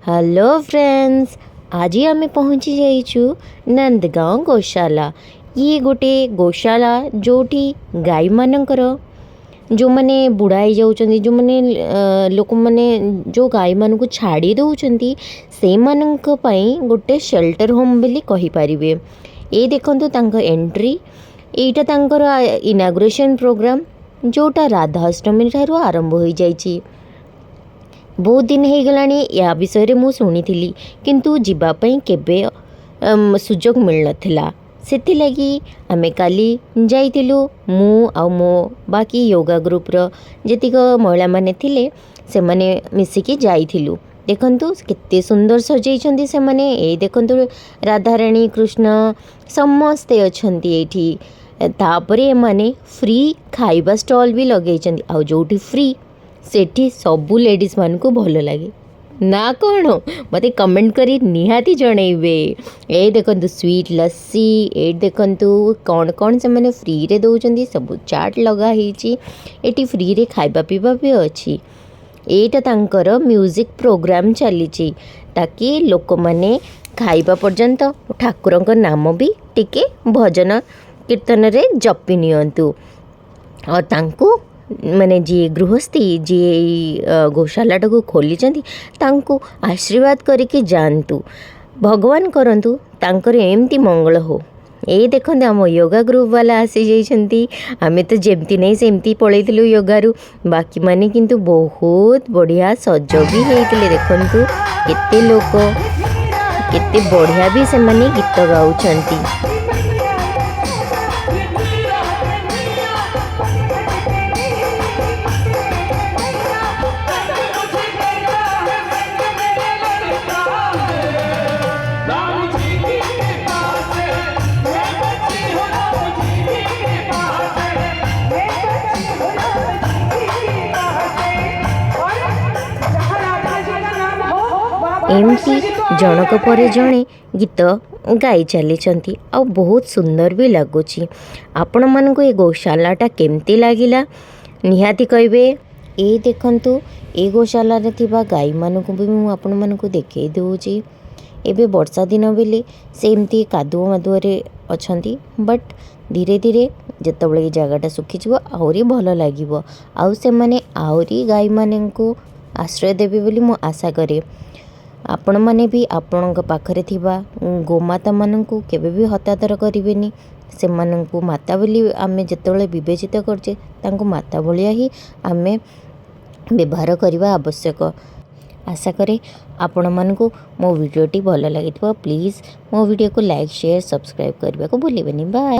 Hello friends, आज आम पहुँची जाइछु नंदगांव गौशाला। ये गोटे गौशाला जोटी गाई मानकर जो मैंने बुढ़ाई जाऊँच जो मैंने लोक मैंने जो गाई मान को छाड़ी दौरान से गोटे शेल्टर होम बोली कहींपारे। ये देखो तांको एंट्री एटा तांकर इनाग्रेशन प्रोग्राम जोटा राधाअष्टमी ठारू आरंभ हो जाइए। बहुत दिन हो गलानी या विषय मु शुणी किंतु जीवाई केबे सुजोग मिल नाला से लगी आमे काली जाइलु मु आ मो बाकी योगा ग्रुपर जेतिक महिला माने थिले से माने मिसिकी जाइलु। देखंतु केते सुंदर सजाई से माने ए देखंतु राधाराणी कृष्ण समस्ते अछंती एठी। तापरे माने फ्री खाइबा स्टॉल भी लगे आ जोटी फ्री सेठी सबू लेडीज मान को भल लगे ना कौन मत कमेंट करी निहाती जनइबे। ए देखंतु स्वीट लस्सी ए देखंतु कौन कौन से माने फ्री रे दउचंदी सब चाट लगा हिची एटी फ्री रे खाइबा पीबा भी अच्छी। एटा तांकर म्यूजिक प्रोग्राम चली ताकि लोक माने खाइबा पर्यंत ठाकुरंक नाम भी टिके भजन कीर्तन रे जपि नियंतु और तांको माने जी गृहस्थी जी गौशाला को खोली तांको आशीर्वाद करके जानतु भगवान करंतु तांकर एमती मंगल हो। ए देखते आम योगा ग्रुप वाला आसी जाइछंती आमे तो जेमती नहीं सेमती पळैथिलु योगारू बाकी माने किंतु बहुत बढ़िया सज भी हेइतिले। देखंतु केते लोक केते बढ़िया भी से माने गीत गाउछंती। एमती जनक पर जड़े गीत गाई चली आ बहुत सुंदर भी लगुच। आपण मानक ये गौशालाटा केमती लगिला निहाती कहबे। ए देखंतु ए गौशाला रे थिबा गाई मानक भी मु आपण मानक देखे दउची। एबे वर्षा दिन बेले सेमती कादुओ मादुअरे अछंती बट धीरे धीरे जेतबळे जगहटा सुखी जिवो आउरी भल लागिवो आउ से माने आउरी गाई माननकु आश्रय देबे बोली मु आशा करे। आपण माने भी आपण पाखरे थिबा गोमाता माननकु केबे भी हत्यादर करिवेनी। से माननकु माता बोली आमे जेतबळे विवेचित करछे तांको माता भलिया ही आमे व्यवहार करवा आवश्यक। आशा करे आपण मानकु मो वीडियोटी भल लागिथबो। प्लीज मो वीडियो को लाइक शेयर सब्सक्राइब करबा को भूलिबेनी। बाय।